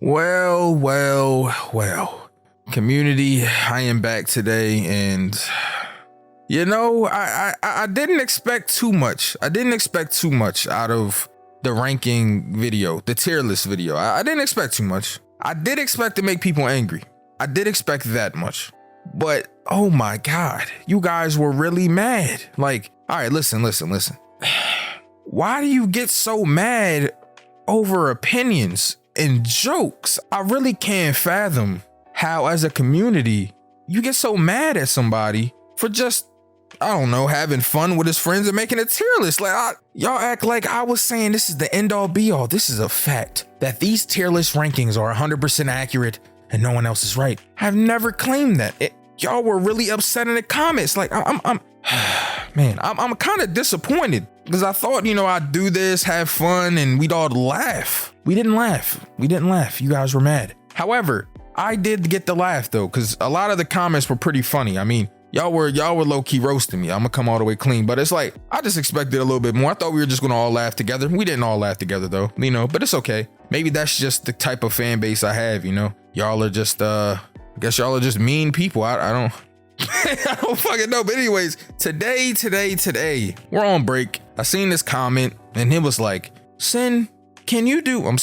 Well. Community, I am back today, and I didn't expect too much. I didn't expect too much out of the ranking video, the tier list video. I didn't expect too much. I did expect to make people angry. I did expect that much. But oh my God, you guys were really mad. Like, all right, listen. Why do you get so mad over opinions and jokes? I really can't fathom how, as a community, you get so mad at somebody for just, I don't know, having fun with his friends and making a tier list. Like, y'all act like I was saying this is the end all be all. This is a fact that these tier list rankings are 100% accurate and no one else is right. I've never claimed that. Y'all were really upset in the comments. Like, I'm kind of disappointed because I thought, I'd do this, have fun, and we'd all laugh. We didn't laugh. You guys were mad. However, I did get the laugh though, because a lot of the comments were pretty funny. I mean, y'all were low-key roasting me. I'm gonna come all the way clean, but it's like, I just expected a little bit more. I thought we were just gonna all laugh together. We didn't all laugh together though, but it's okay. Maybe that's just the type of fan base I have, Y'all are just, I guess y'all are just mean people. I don't, I don't fucking know. But anyways, today, we're on break. I seen this comment and it was like, Synsei, can you do an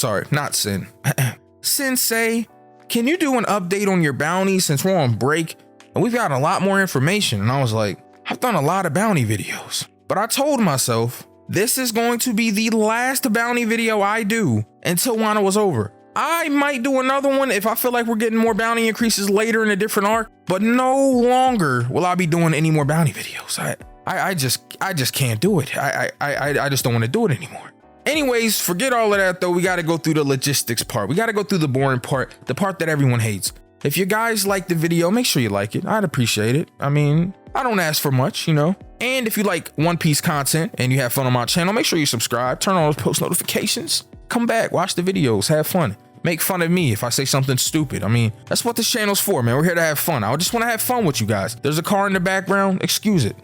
update on your bounties since we're on break and we've got a lot more information? And I was like, I've done a lot of bounty videos, but I told myself this is going to be the last bounty video I do until Wano was over. I might do another one if I feel like we're getting more bounty increases later in a different arc, but no longer will I be doing any more bounty videos. I just can't do it. I just don't want to do it anymore. Anyways, forget all of that though. We got to go through the logistics part. We got to go through the boring part, the part that everyone hates. If you guys like the video, make sure you like it. I'd appreciate it. I mean, I don't ask for much, And if you like One Piece content and you have fun on my channel, make sure you subscribe, turn on those post notifications, come back, watch the videos, have fun. Make fun of me if I say something stupid. I mean, that's what this channel's for, man. We're here to have fun. I just want to have fun with you guys. There's a car in the background. Excuse it.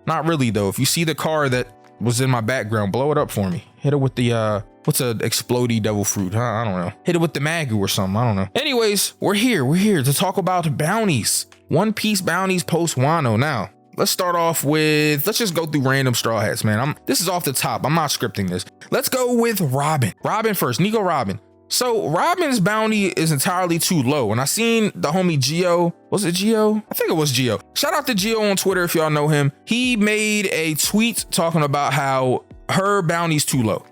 Not really though. If you see the car that was in my background, blow it up for me. Hit it with the what's a explodey devil fruit, huh? I don't know. Hit it with the Magu or something. I don't know. Anyways, we're here to talk about bounties. One Piece bounties post Wano. Now, let's start off with, let's just go through random straw hats, man. This is off the top. I'm not scripting this. Let's go with Robin. Robin first. Nico Robin. So Robin's bounty is entirely too low. And I seen the homie Gio. Was it Gio? I think it was Gio. Shout out to Gio on Twitter if y'all know him. He made a tweet talking about how her bounty's too low.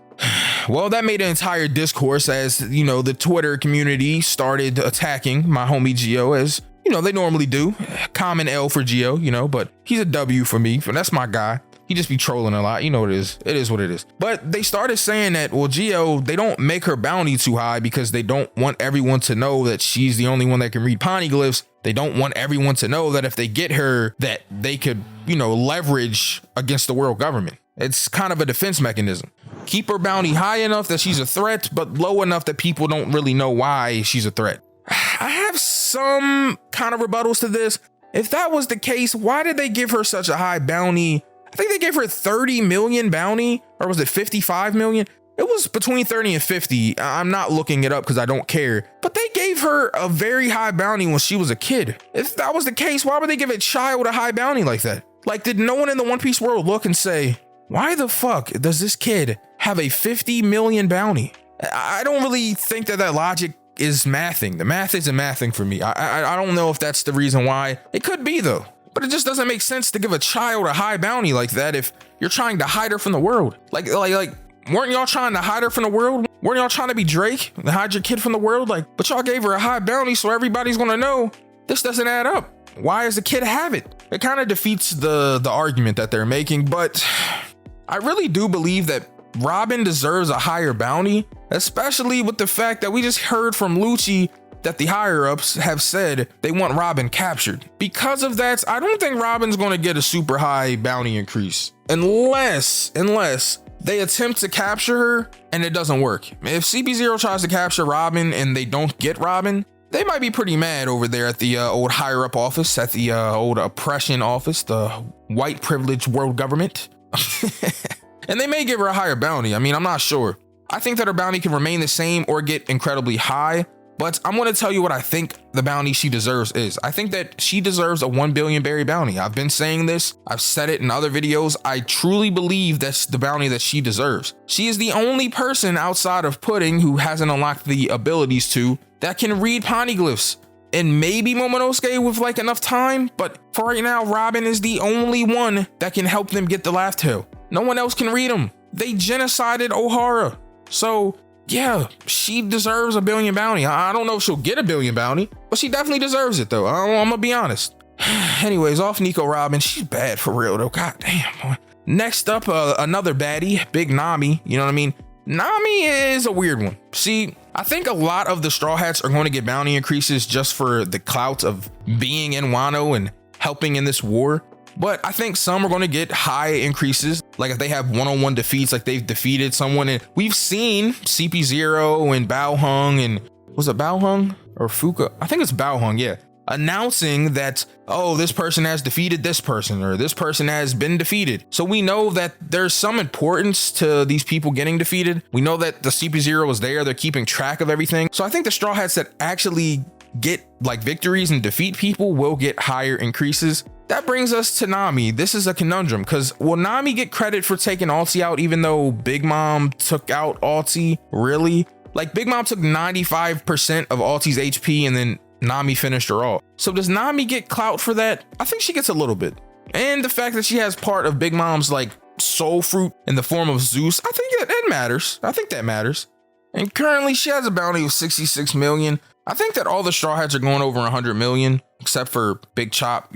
Well, that made an entire discourse as, the Twitter community started attacking my homie Gio as, they normally do. Common L for Gio, but he's a W for me. That's my guy. He just be trolling a lot. What it is. It is what it is. But they started saying that, well, Gio, they don't make her bounty too high because they don't want everyone to know that she's the only one that can read poneglyphs. They don't want everyone to know that if they get her, that they could, leverage against the world government. It's kind of a defense mechanism. Keep her bounty high enough that she's a threat, but low enough that people don't really know why she's a threat. I have some kind of rebuttals to this. If that was the case, why did they give her such a high bounty? I think they gave her 30 million bounty, or was it 55 million? It was between 30 and 50. I'm not looking it up because I don't care, but they gave her a very high bounty when she was a kid. If that was the case, why would they give a child a high bounty like that? Like, did no one in the One Piece world look and say, why the fuck does this kid have a 50 million bounty? I don't really think that logic is mathing. The math isn't mathing for me. I don't know if that's the reason why. It could be though. But it just doesn't make sense to give a child a high bounty like that if you're trying to hide her from the world. Like, weren't y'all trying to hide her from the world? Weren't y'all trying to be Drake and hide your kid from the world? But y'all gave her a high bounty so everybody's gonna know this doesn't add up. Why does the kid have it? It kind of defeats the argument that they're making, but I really do believe that Robin deserves a higher bounty, especially with the fact that we just heard from Lucci that the higher-ups have said they want Robin captured. Because of that, I don't think Robin's going to get a super high bounty increase unless they attempt to capture her and it doesn't work. If CP0 tries to capture Robin and they don't get Robin, they might be pretty mad over there at the old higher-up office, at the old oppression office, the white privileged world government. And they may give her a higher bounty. I mean, I'm not sure. I think that her bounty can remain the same or get incredibly high. But I'm going to tell you what I think the bounty she deserves is. I think that she deserves a 1 billion berry bounty. I've been saying this. I've said it in other videos. I truly believe that's the bounty that she deserves. She is the only person outside of Pudding who hasn't unlocked the abilities to that can read poneglyphs. And maybe Momonosuke with like enough time. But for right now, Robin is the only one that can help them get the laugh tail. No one else can read them. They genocided Ohara. So yeah, she deserves a billion bounty. I don't know if she'll get a billion bounty, but she definitely deserves it though. I'm gonna be honest. Anyways, off Nico Robin. She's bad for real though. God damn, boy. Next up, another baddie, Big Nami. You know what I mean? Nami is a weird one. See, I think a lot of the Straw Hats are going to get bounty increases just for the clout of being in Wano and helping in this war. But I think some are going to get high increases, like if they have one-on-one defeats, like they've defeated someone. And we've seen CP0 and Bao Hung, and was it Bao Hung or Fuka? I think it's Bao Hung, yeah. Announcing that, oh, this person has defeated this person, or this person has been defeated. So we know that there's some importance to these people getting defeated. We know that the CP0 is there. They're keeping track of everything. So I think the Straw Hats that actually get like victories and defeat people will get higher increases. That brings us to Nami. This is a conundrum because will Nami get credit for taking Alti out even though Big Mom took out Alti? Really? Like Big Mom took 95% of Alti's HP and then Nami finished her off. So does Nami get clout for that? I think she gets a little bit. And the fact that she has part of Big Mom's like soul fruit in the form of Zeus, I think that matters. I think that matters. And currently she has a bounty of 66 million. I think that all the Straw Hats are going over 100 million, except for Big Chop.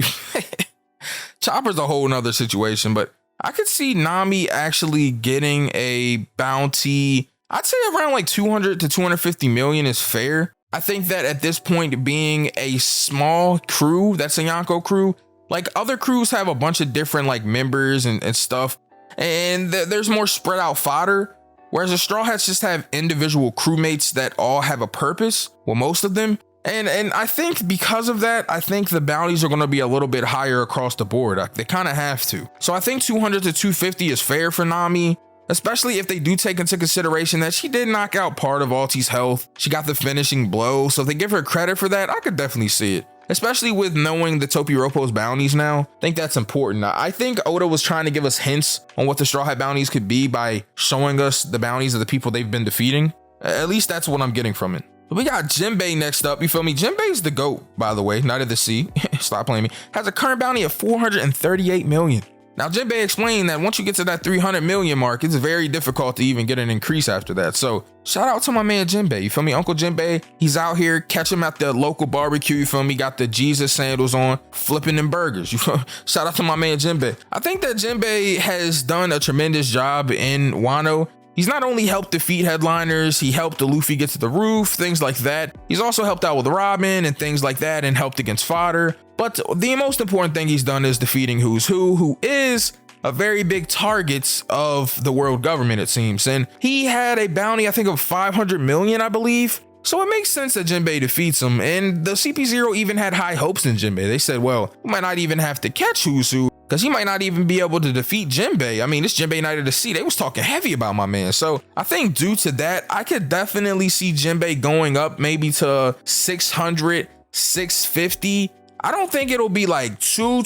Chopper's a whole nother situation, but I could see Nami actually getting a bounty. I'd say around like 200 to 250 million is fair. I think that at this point, being a small crew, that's a Yonko crew, like other crews have a bunch of different like members and stuff, and there's more spread out fodder. Whereas the Straw Hats just have individual crewmates that all have a purpose, well, most of them. And I think because of that, I think the bounties are going to be a little bit higher across the board. They kind of have to. So I think 200 to 250 is fair for Nami, especially if they do take into consideration that she did knock out part of Alti's health. She got the finishing blow. So if they give her credit for that, I could definitely see it. Especially with knowing the Topiropo's bounties now. I think that's important. I think Oda was trying to give us hints on what the Straw Hat bounties could be by showing us the bounties of the people they've been defeating. At least that's what I'm getting from it. So we got Jimbei next up. You feel me? Jimbei's the GOAT, by the way. Night of the Sea. Stop playing me. Has a current bounty of 438 million. Now, Jimbei explained that once you get to that 300 million mark, it's very difficult to even get an increase after that. So shout out to my man Jimbei. You feel me? Uncle Jimbei, he's out here. Catch him at the local barbecue. You feel me? Got the Jesus sandals on, flipping them burgers. You feel me? Shout out to my man Jimbei. I think that Jimbei has done a tremendous job in Wano. He's not only helped defeat headliners, he helped the Luffy get to the roof, things like that. He's also helped out with Robin and things like that and helped against fodder. But the most important thing he's done is defeating Who's Who is a very big target of the world government, it seems. And he had a bounty, I think, of 500 million, I believe. So it makes sense that Jimbei defeats him. And the CP0 even had high hopes in Jimbei. They said, well, we might not even have to catch Who's Who, because he might not even be able to defeat Jimbei. I mean, this Jimbei Night of the Sea, they was talking heavy about my man. So I think due to that, I could definitely see Jimbei going up maybe to 600, 650. I don't think it'll be like too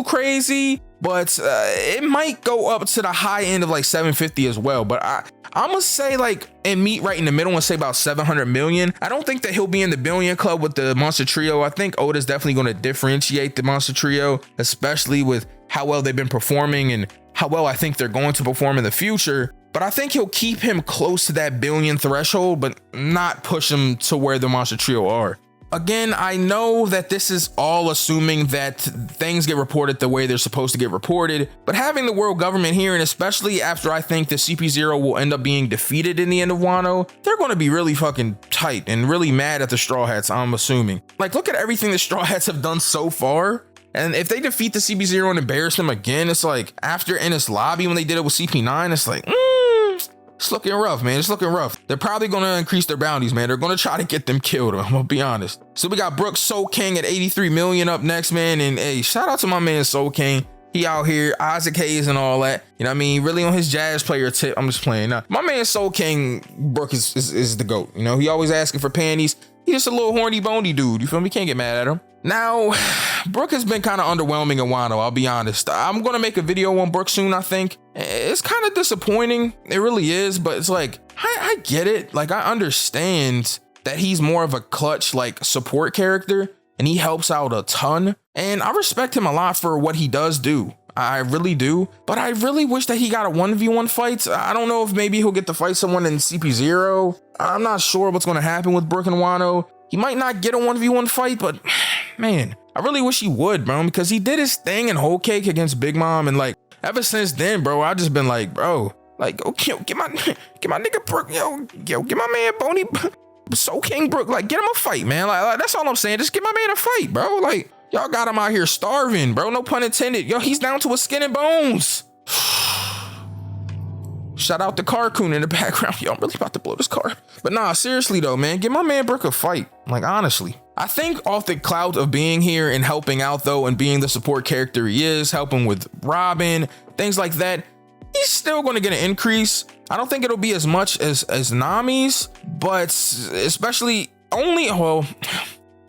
crazy, but it might go up to the high end of like 750 as well. But I'm gonna say like and meet right in the middle and say about 700 million. I don't think that he'll be in the billion club with the Monster Trio. I think Oda's definitely going to differentiate the Monster Trio, especially with how well they've been performing and how well I think they're going to perform in the future. But I think he'll keep him close to that billion threshold, but not push him to where the Monster Trio are. Again, I know that this is all assuming that things get reported the way they're supposed to get reported, but having the world government here, and especially after I think the CP0 will end up being defeated in the end of Wano, they're going to be really fucking tight and really mad at the Straw Hats, I'm assuming. Like, look at everything the Straw Hats have done so far. And if they defeat the CP0 and embarrass them again, it's like after Ennis Lobby when they did it with CP9, it's like, it's looking rough, man. It's looking rough. They're probably going to increase their bounties, man. They're going to try to get them killed. I'm going to be honest. So we got Brooks Soul King at 83 million up next, man. And hey, shout out to my man Soul King. He out here, Isaac Hayes and all that. You know what I mean? Really on his jazz player tip. I'm just playing. Now, my man Soul King Brook is the GOAT. You know, he always asking for panties. He's just a little horny bony dude. You feel me? Can't get mad at him. Now, Brook has been kind of underwhelming in Wano, I'll be honest. I'm going to make a video on Brook soon, I think. It's kind of disappointing. It really is, but it's like, I get it. Like, I understand that he's more of a clutch, like, support character, and he helps out a ton. And I respect him a lot for what he does do. I really do. But I really wish that he got a 1v1 fight. I don't know if maybe he'll get to fight someone in CP0. I'm not sure what's going to happen with Brook and Wano. He might not get a 1v1 fight, but man, I really wish he would, bro, because he did his thing in Whole Cake against Big Mom. And like, ever since then, bro, I just been like, bro, like, okay, get my nigga Brook, yo, get my man Boney, Soul King Brook, like, get him a fight, man. Like, that's all I'm saying. Just get my man a fight, bro. Like, y'all got him out here starving, bro. No pun intended. Yo, he's down to a skin and bones. Shout out to Carcoon in the background. Yo, I'm really about to blow this car. But nah, seriously though, man, give my man Brook a fight. Like, honestly. I think off the clout of being here and helping out though, and being the support character he is, helping with Robin, things like that, he's still going to get an increase. I don't think it'll be as much as Nami's, but especially only, well,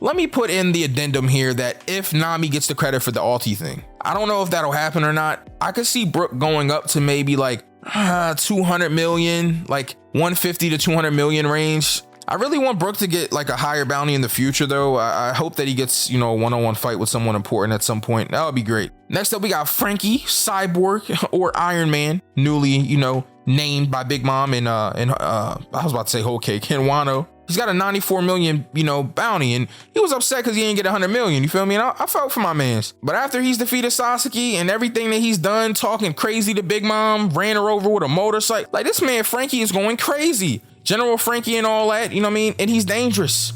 let me put in the addendum here that if Nami gets the credit for the ulti thing, I don't know if that'll happen or not. I could see Brook going up to maybe like 200 million, like 150 to 200 million range. I really want Brook to get like a higher bounty in the future though. I hope that he gets, you know, a one-on-one fight with someone important at some point. That would be great. Next up, we got Frankie, Cyborg, or Iron Man, newly, you know, named by Big Mom in I was about to say Whole Cake, in Wano. He's got a 94 million, you know, bounty, and he was upset because he didn't get 100 million. You feel me? And I felt for my mans. But after he's defeated Sasaki and everything that he's done, talking crazy to Big Mom, ran her over with a motorcycle. Like, this man Frankie is going crazy. General Frankie and all that, you know what I mean? And he's dangerous.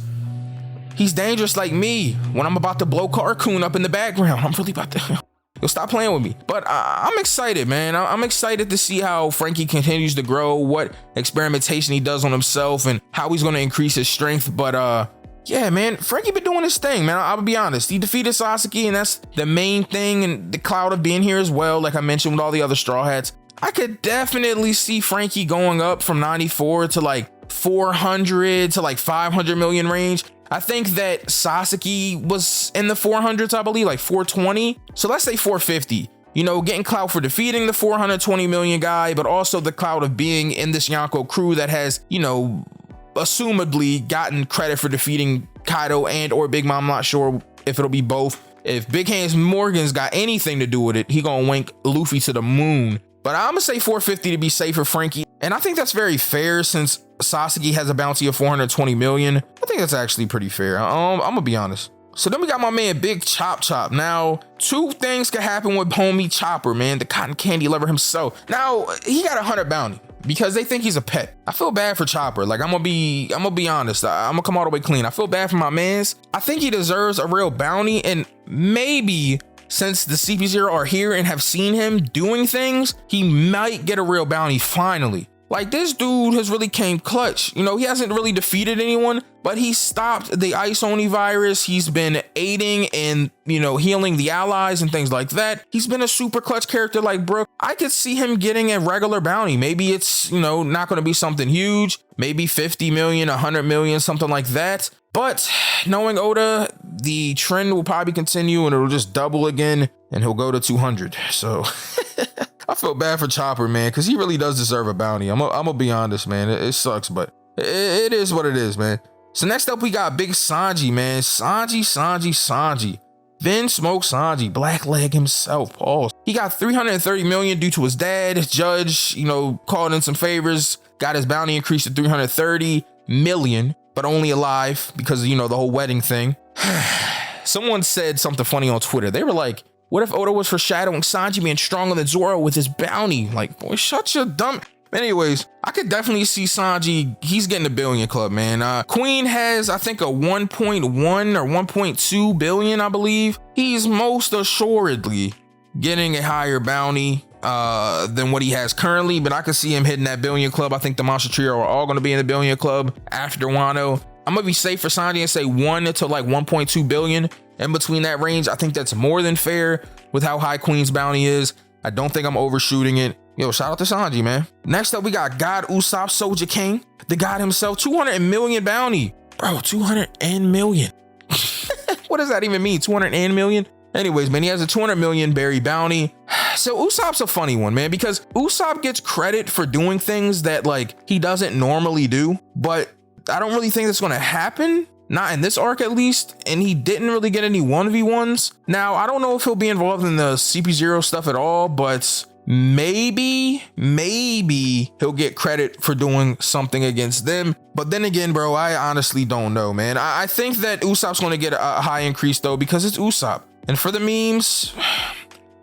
He's dangerous like me when I'm about to blow Carcoon up in the background. I'm really about to... Yo, stop playing with me. But I'm excited, man. I'm excited to see how Frankie continues to grow, what experimentation he does on himself, and how he's going to increase his strength. But yeah, man, Frankie been doing his thing, man. I'll be honest. He defeated Sasaki, and that's the main thing, and the cloud of being here as well, like I mentioned with all the other Straw Hats. I could definitely see Frankie going up from 94 to like 400 to like 500 million range. I think that Sasaki was in the 400s, I believe, like 420. So let's say 450, you know, getting clout for defeating the 420 million guy, but also the clout of being in this Yonko crew that has, you know, assumedly gotten credit for defeating Kaido and or Big Mom. I'm not sure if it'll be both. If Big Hands Morgan's got anything to do with it, he gonna wink Luffy to the moon. But I'm gonna say 450 to be safe for Frankie. And I think that's very fair since Sasaki has a bounty of 420 million. I think that's actually pretty fair. I'm gonna be honest. So then we got my man Big Chop. Now, two things could happen with homie Chopper, man, the cotton candy lover himself. Now, he got 100 bounty because they think he's a pet. I feel bad for Chopper. Like, I'm gonna be honest. I'm gonna come all the way clean. I feel bad for my mans. I think he deserves a real bounty, and maybe since the CP0 are here and have seen him doing things, he might get a real bounty finally. Like, this dude has really came clutch. You know, he hasn't really defeated anyone, but he stopped the Ice Oni virus. He's been aiding in, you know, healing the allies and things like that. He's been a super clutch character like Brook. I could see him getting a regular bounty. Maybe it's, you know, not going to be something huge. Maybe 50 million, 100 million, something like that. But knowing Oda, the trend will probably continue and it'll just double again and he'll go to 200. So I feel bad for Chopper, man, because he really does deserve a bounty. I'm gonna be honest, man. It sucks, but it is what it is, man. So next up, we got Big Sanji, man. Sanji. Then Smoke Sanji, Black Leg himself, pause. He got 330 million due to his dad. His judge, you know, called in some favors, got his bounty increased to 330 million. But only alive because of, you know, the whole wedding thing. Someone said something funny on Twitter. They were like, what if Oda was foreshadowing Sanji being stronger than Zoro with his bounty? Like, boy, shut your dumb... Anyways, I could definitely see Sanji. He's getting the billion club, man. Queen has, I think, a 1.1 or 1.2 billion, I believe. He's most assuredly getting a higher bounty than what he has currently, but I can see him hitting that billion club. I think the Monster Trio are all going to be in the billion club after Wano. I'm gonna be safe for Sanji and say 1 to like 1.2 billion. In between that range, I think that's more than fair with how high Queen's bounty is. I don't think I'm overshooting it. Yo, shout out to Sanji, man. Next up, we got God Usopp Soldier King, the god himself, 200 million bounty. Bro, 200 million. What does that even mean? 200 million? Anyways, man, he has a 200 million berry bounty. So Usopp's a funny one, man, because Usopp gets credit for doing things that like he doesn't normally do, but I don't really think that's going to happen. Not in this arc, at least. And he didn't really get any 1v1s. Now, I don't know if he'll be involved in the CP0 stuff at all, but maybe he'll get credit for doing something against them. But then again, bro, I honestly don't know, man. I think that Usopp's going to get a high increase, though, because it's Usopp. And for the memes,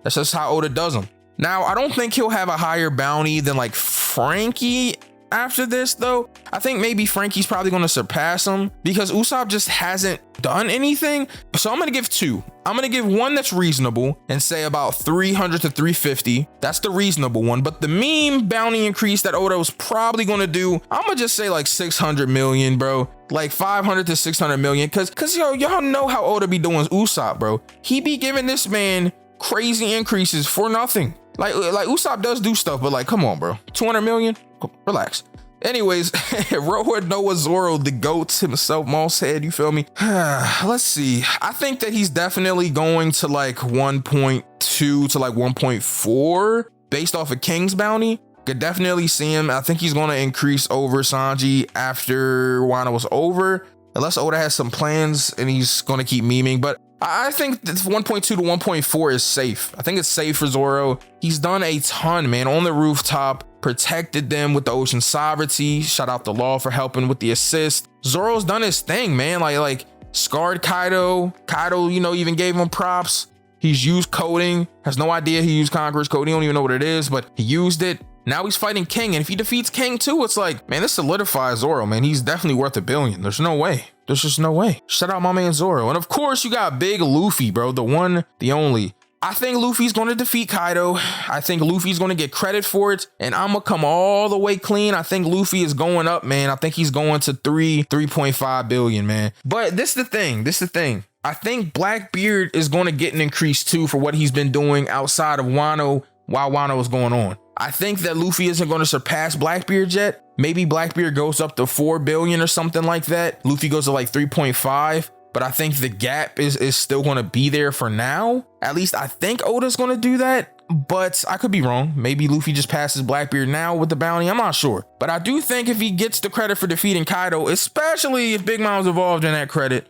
that's just how Oda does them. Now, I don't think he'll have a higher bounty than like Frankie after this, though. I think maybe Frankie's probably going to surpass him because Usopp just hasn't done anything. So I'm going to give 2. I'm going to give 1 that's reasonable and say about 300 to 350. That's the reasonable one. But the meme bounty increase that Oda was probably going to do, I'm going to just say like 600 million, bro. Like 500 to 600 million. Cause y'all know how Oda be doing Usopp, bro. He be giving this man crazy increases for nothing. Like Usopp does do stuff, but like, come on, bro. 200 million? Relax. Anyways, Rohit Noah Zoro, the GOAT himself, Moss head, you feel me? Let's see. I think that he's definitely going to like 1.2 to like 1.4 based off of King's bounty. Could definitely see him. I think he's going to increase over Sanji after Wano was over, unless Oda has some plans and he's going to keep memeing. But I think that 1.2 to 1.4 is safe. I think it's safe for Zoro. He's done a ton, man, on the rooftop, protected them with the ocean sovereignty. Shout out the law for helping with the assist. Zoro's done his thing, man. Like scarred Kaido. Kaido, you know, even gave him props. He's used coding. Has no idea he used Conqueror's code. He don't even know what it is, but he used it. Now he's fighting King, and if he defeats King too, it's like, man, this solidifies Zoro, man. He's definitely worth $1 billion. There's no way. There's just no way. Shout out my man Zoro. And of course, you got Big Luffy, bro. The one, the only. I think Luffy's going to defeat Kaido. I think Luffy's going to get credit for it. And I'm going to come all the way clean. I think Luffy is going up, man. I think he's going to 3.5 billion, man. But this is the thing. I think Blackbeard is going to get an increase too for what he's been doing outside of Wano while Wano was going on. I think that Luffy isn't going to surpass Blackbeard yet. Maybe Blackbeard goes up to 4 billion or something like that. Luffy goes to like 3.5. But I think the gap is still going to be there for now. At least I think Oda's going to do that. But I could be wrong. Maybe Luffy just passes Blackbeard now with the bounty. I'm not sure. But I do think if he gets the credit for defeating Kaido, especially if Big Mom's involved in that credit,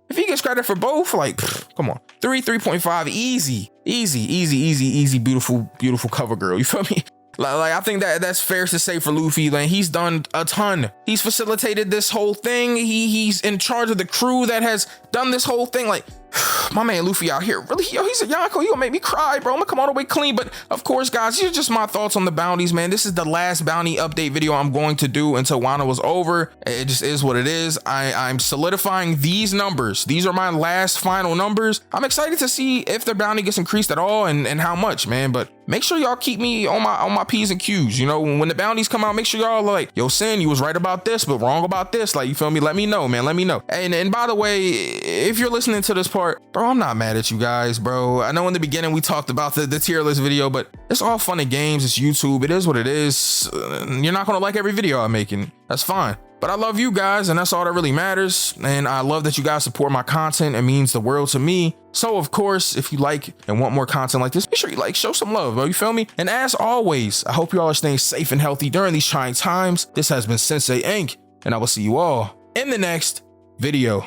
if he gets credit for both, like, come on, 3.5, easy, beautiful cover girl. You feel me? Like I think that's fair to say for Luffy. Like he's done a ton. He's facilitated this whole thing. He's in charge of the crew that has done this whole thing. Like my man Luffy out here, really, yo, he's a Yonko. You gonna make me cry, bro. I'm gonna come all the way clean. But of course, guys, these are just my thoughts on the bounties, man. This is the last bounty update video I'm going to do until Wano was over. It just is what it is. I'm solidifying these numbers. These are my last final numbers. I'm excited to see if their bounty gets increased at all and how much, man. But make sure y'all keep me on my P's and Q's. You know, when the bounties come out, make sure y'all like, yo, Sin, you was right about this, but wrong about this. Like, you feel me? Let me know, man. Let me know. And by the way, if you're listening to this part, bro, I'm not mad at you guys, bro. I know in the beginning we talked about the tier list video, but it's all fun and games. It's YouTube. It is what it is. You're not gonna like every video I'm making. That's fine. But I love you guys, and that's all that really matters. And I love that you guys support my content. It means the world to me. So of course, if you like and want more content like this, make sure you like, show some love, bro. You feel me? And as always, I hope you all are staying safe and healthy during these trying times. This has been Synsei Inc., and I will see you all in the next video.